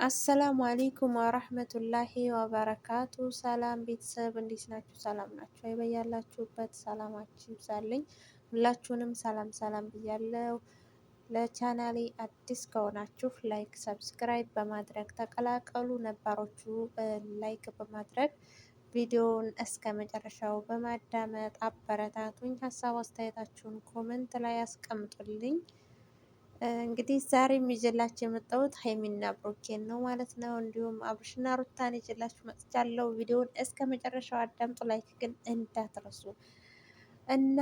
አሰላሙ አለይኩም ወራህመቱላሂ ወበረካቱ። ሰላም ቤተሰብ እንዴት ናችሁ? ሰላም ናችሁ? በያላችሁበት ሰላማችሁ ይብዛልኝ። ሁላችሁንም ሰላም ሰላም ብያለሁ። ለቻናሌ አዲስ ከሆናችሁ ላይክ፣ ሰብስክራይብ በማድረግ ተቀላቀሉ። ነባሮቹ ላይክ በማድረግ ቪዲዮውን እስከ መጨረሻው በማዳመጥ አበረታቱኝ። ሀሳብ አስተያየታችሁን ኮመንት ላይ አስቀምጡልኝ። እንግዲህ ዛሬ ይዤላችሁ የመጣሁት ሀይሚና ብሩኬን ነው ማለት ነው። እንዲሁም አብርሽና ሩታን ይዤላችሁ መጥቻለሁ። ቪዲዮውን እስከ መጨረሻው አዳምጡ፣ ላይክ ግን እንዳትረሱ እና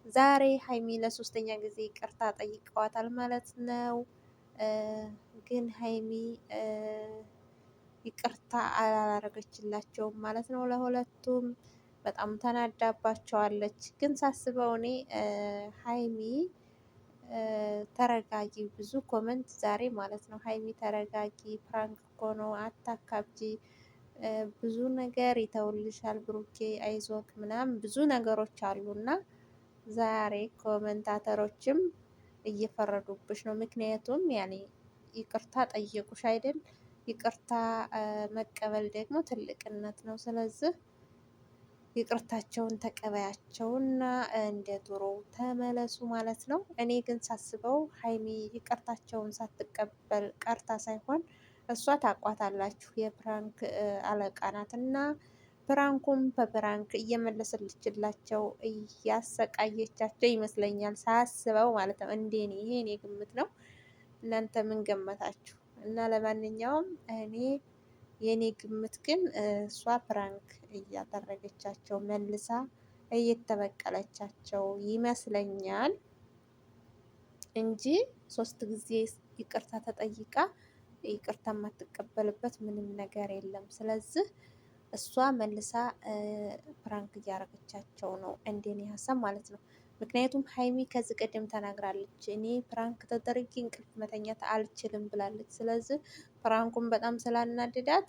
ዛሬ ሀይሚ ለሶስተኛ ጊዜ ይቅርታ ጠይቀዋታል ማለት ነው። ግን ሀይሚ ይቅርታ አላረገችላቸውም ማለት ነው። ለሁለቱም በጣም ተናዳባቸዋለች። ግን ሳስበው እኔ ሀይሚ ተረጋጊ፣ ብዙ ኮመንት ዛሬ ማለት ነው። ሀይሚ ተረጋጊ፣ ፕራንክ እኮ ነው፣ አታካብጂ፣ ብዙ ነገር ይተውልሻል ብሩኬ፣ አይዞክ ምናምን ብዙ ነገሮች አሉና ዛሬ ኮመንታተሮችም እየፈረዱብሽ ነው። ምክንያቱም ያኔ ይቅርታ ጠየቁሽ አይደል? ይቅርታ መቀበል ደግሞ ትልቅነት ነው። ስለዚህ ይቅርታቸውን ተቀበያቸውና እንደ ድሮ ተመለሱ ማለት ነው። እኔ ግን ሳስበው ሀይሚ ይቅርታቸውን ሳትቀበል ቀርታ ሳይሆን እሷ ታቋታላችሁ የፕራንክ አለቃ ናት እና ፕራንኩም በፕራንክ እየመለሰልችላቸው እያሰቃየቻቸው ይመስለኛል ሳስበው ማለት ነው። እንደኔ ይሄ እኔ ግምት ነው። እናንተ ምን ገመታችሁ? እና ለማንኛውም የኔ ግምት ግን እሷ ፕራንክ እያደረገቻቸው መልሳ እየተበቀለቻቸው ይመስለኛል እንጂ 3 ጊዜ ይቅርታ ተጠይቃ ይቅርታ የማትቀበልበት ምንም ነገር የለም። ስለዚህ እሷ መልሳ ፕራንክ እያደረገቻቸው ነው፣ እንደኔ ሀሳብ ማለት ነው። ምክንያቱም ሀይሚ ከዚህ ቀደም ተናግራለች፣ እኔ ፕራንክ ተደርጌ እንቅልፍ መተኛት አልችልም ብላለች። ስለዚህ ፕራንኩን በጣም ስላናደዳት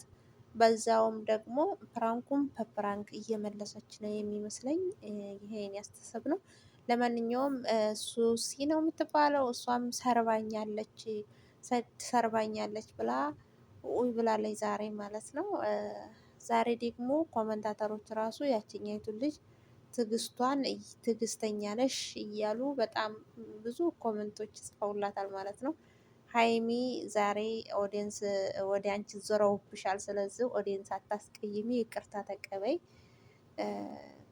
በዛውም ደግሞ ፕራንኩን በፕራንክ እየመለሰች ነው የሚመስለኝ። ይሄ የኔ አስተሳሰብ ነው። ለማንኛውም ሱሲ ነው የምትባለው፣ እሷም ሰርባኛለች ብላ ውይ ብላለች ዛሬ ማለት ነው። ዛሬ ደግሞ ኮመንታተሮች ራሱ ያችኛይቱን ልጅ ትዕግስቷን ትዕግስተኛ ነሽ እያሉ በጣም ብዙ ኮመንቶች ጽፈውላታል ማለት ነው። ሀይሚ ዛሬ ኦዲየንስ ወደ አንቺ ዞረውብሻል። ስለዚህ ኦዲየንስ አታስቀይሚ፣ ይቅርታ ተቀበይ፣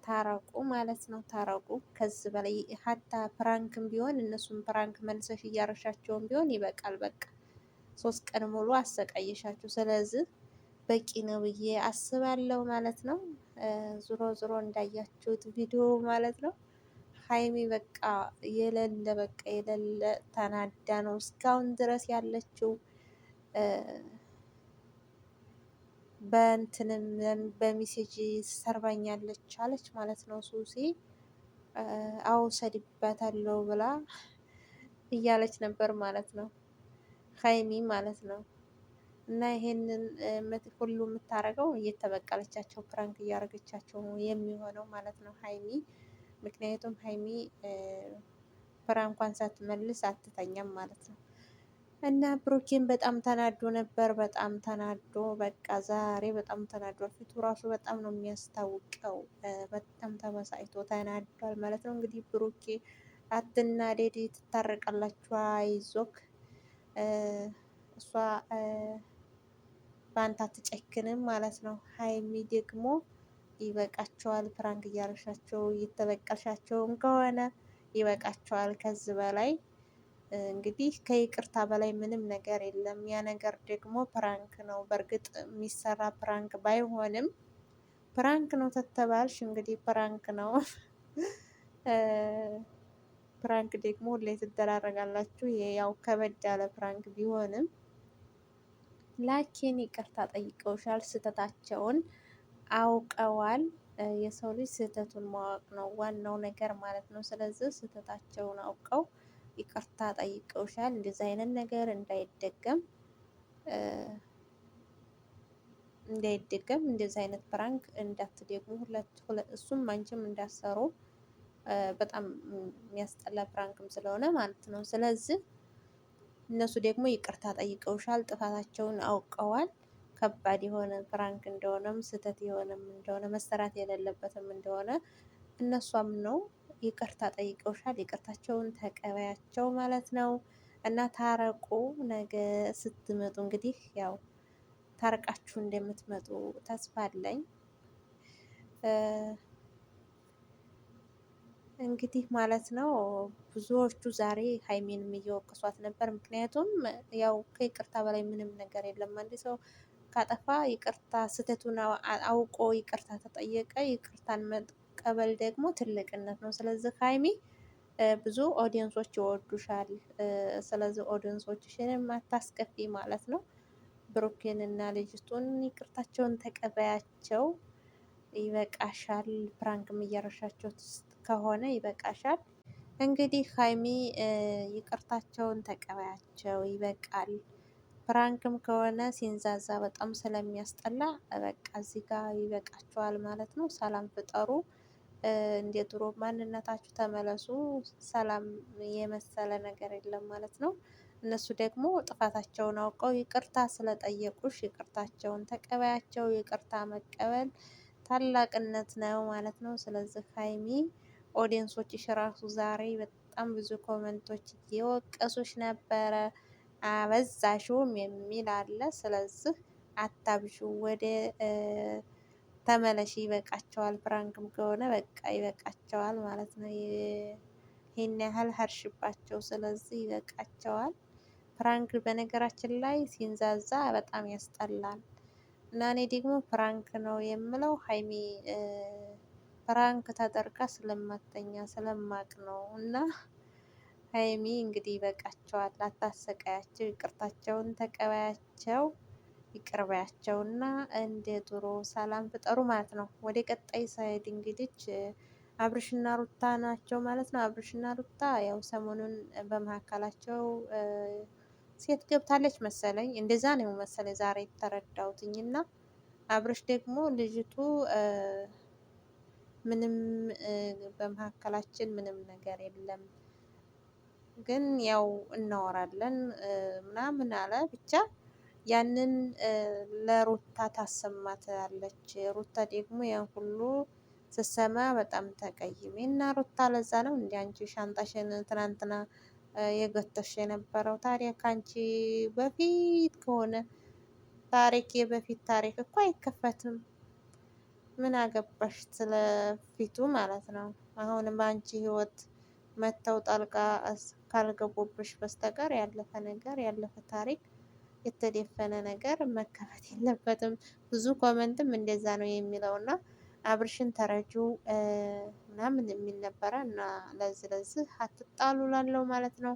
ታረቁ ማለት ነው። ታረቁ። ከዚህ በላይ ሀታ ፕራንክም ቢሆን እነሱም ፕራንክ መልሰሽ እያረሻቸውም ቢሆን ይበቃል። በቃ 3 ቀን ሙሉ አሰቃየሻቸው። ስለዚህ በቂ ነው ብዬ አስባለሁ ማለት ነው። ዞሮ ዞሮ እንዳያችሁት ቪዲዮ ማለት ነው። ሀይሚ በቃ የሌለ ተናዳ ነው እስካሁን ድረስ ያለችው። በእንትንም በሚሴጅ ሰርባኛለች አለች ማለት ነው። ሱሲ አዎ ሰድባታለሁ ብላ እያለች ነበር ማለት ነው፣ ሀይሚ ማለት ነው። እና ይሄንን ሁሉ የምታረገው እየተበቀለቻቸው ፕራንክ እያደረገቻቸው ነው የሚሆነው ማለት ነው ሀይሚ። ምክንያቱም ሀይሚ ፕራንኳን ሳትመልስ አትተኛም ማለት ነው። እና ብሩኬን በጣም ተናዶ ነበር። በጣም ተናዶ በቃ ዛሬ በጣም ተናዷል። ፊቱ ራሱ በጣም ነው የሚያስታውቀው። በጣም ተበሳጭቶ ተናዷል ማለት ነው። እንግዲህ ብሩኬ አትናደድ፣ ትታረቃላችሁ፣ አይዞክ፣ እሷ በአንተ አትጨክንም ማለት ነው። ሀይሚ ደግሞ ይበቃቸዋል፣ ፕራንክ እያረሻቸው እየተበቀልሻቸውም ከሆነ ይበቃቸዋል። ከዚህ በላይ እንግዲህ ከይቅርታ በላይ ምንም ነገር የለም። ያ ነገር ደግሞ ፕራንክ ነው። በእርግጥ የሚሰራ ፕራንክ ባይሆንም ፕራንክ ነው ተተባልሽ እንግዲህ ፕራንክ ነው። ፕራንክ ደግሞ ሁሌ ትደራረጋላችሁ። ያው ከበድ ያለ ፕራንክ ቢሆንም ላኪን ይቅርታ ጠይቀውሻል፣ ስህተታቸውን አውቀዋል። የሰው ልጅ ስህተቱን ማወቅ ነው ዋናው ነገር ማለት ነው። ስለዚህ ስህተታቸውን አውቀው ይቅርታ ጠይቀውሻል። እንደዚህ አይነት ነገር እንዳይደገም እንደዚህ አይነት ፕራንክ እንዳትደግሙ እሱም አንቺም እንዳሰሩ በጣም የሚያስጠላ ፕራንክም ስለሆነ ማለት ነው። ስለዚህ እነሱ ደግሞ ይቅርታ ጠይቀውሻል፣ ጥፋታቸውን አውቀዋል። ከባድ የሆነ ፕራንክ እንደሆነም ስህተት የሆነም እንደሆነ መሰራት የሌለበትም እንደሆነ እነሷም ነው ይቅርታ ጠይቀውሻል። ይቅርታቸውን ተቀበያቸው ማለት ነው። እና ታረቁ። ነገ ስትመጡ እንግዲህ ያው ታርቃችሁ እንደምትመጡ ተስፋ አለኝ። እንግዲህ ማለት ነው ብዙዎቹ ዛሬ ሀይሚንም እየወቀሷት ነበር። ምክንያቱም ያው ከይቅርታ በላይ ምንም ነገር የለም። አንድ ሰው ካጠፋ ይቅርታ ስህተቱን አውቆ ይቅርታ ተጠየቀ። ይቅርታን መቀበል ደግሞ ትልቅነት ነው። ስለዚህ ሀይሚ ብዙ ኦዲየንሶች ይወዱሻል። ስለዚህ ኦዲየንሶችሽንም አታስከፊ ማለት ነው። ብሩኬን እና ልጅቱን ይቅርታቸውን ተቀበያቸው። ይበቃሻል። ፕራንክም እየረሻቸው ከሆነ ይበቃሻል። እንግዲህ ሀይሚ ይቅርታቸውን ተቀበያቸው፣ ይበቃል። ፕራንክም ከሆነ ሲንዛዛ በጣም ስለሚያስጠላ በቃ እዚህ ጋር ይበቃቸዋል ማለት ነው። ሰላም ፍጠሩ። እንደ ድሮ ማንነታችሁ ተመለሱ። ሰላም የመሰለ ነገር የለም ማለት ነው። እነሱ ደግሞ ጥፋታቸውን አውቀው ይቅርታ ስለጠየቁሽ ይቅርታቸውን ተቀበያቸው። ይቅርታ መቀበል ታላቅነት ነው ማለት ነው። ስለዚህ ሀይሚ ኦዲየንሶችሽ ራሱ ዛሬ በጣም ብዙ ኮመንቶች እየወቀሱሽ ነበረ። አበዛሽውም የሚል አለ። ስለዚህ አታብዡ፣ ወደ ተመለሽ። ይበቃቸዋል። ፕራንክም ከሆነ በቃ ይበቃቸዋል ማለት ነው። ይሄን ያህል ሀርሽባቸው። ስለዚህ ይበቃቸዋል። ፕራንክ በነገራችን ላይ ሲንዛዛ በጣም ያስጠላል። እና እኔ ደግሞ ፕራንክ ነው የምለው ሀይሚ ፕራንክ ተደርጋ ስለማተኛ ስለማቅ ነው። እና ሀይሚ እንግዲህ ይበቃቸዋል። አታሰቃያቸው። ይቅርታቸውን ተቀበያቸው። ይቅርበያቸው እና እንደ ድሮ ሰላም ፍጠሩ ማለት ነው። ወደ ቀጣይ ሳይድ እንግዲህ አብርሽና ሩታ ናቸው ማለት ነው። አብርሽና ሩታ ያው ሰሞኑን በመካከላቸው ሴት ገብታለች መሰለኝ። እንደዛ ነው መሰለኝ ዛሬ የተረዳሁትኝ። እና አብርሽ ደግሞ ልጅቱ ምንም በመካከላችን ምንም ነገር የለም፣ ግን ያው እናወራለን ምናምን አለ። ብቻ ያንን ለሩታ ታሰማታለች። ሩታ ደግሞ ያን ሁሉ ስትሰማ በጣም ተቀይሜ እና ሩታ ለዛ ነው እንዲ አንቺ ሻንጣሽን ትናንትና የገተሽ የነበረው። ታዲያ ከአንቺ በፊት ከሆነ ታሪክ የበፊት ታሪክ እኮ አይከፈትም። ምን አገባሽ ስለፊቱ ማለት ነው። አሁንም በአንቺ ህይወት መተው ጣልቃ ካልገቡብሽ በስተቀር ያለፈ ነገር ያለፈ ታሪክ የተደፈነ ነገር መከፈት የለበትም። ብዙ ኮመንትም እንደዛ ነው የሚለው እና አብርሽን ተረጁ ምናምን የሚል ነበረ እና ለዚህ አትጣሉ ላለው ማለት ነው።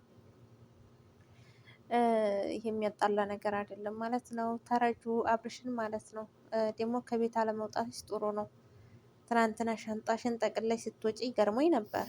ይሄ የሚያጣላ ነገር አይደለም ማለት ነው። ተረጁ አብርሽን ማለት ነው። ደግሞ ከቤት አለመውጣትሽ ጥሩ ነው። ትናንትና ሻንጣሽን ጠቅላይ ስትወጪ ገርሞኝ ነበር።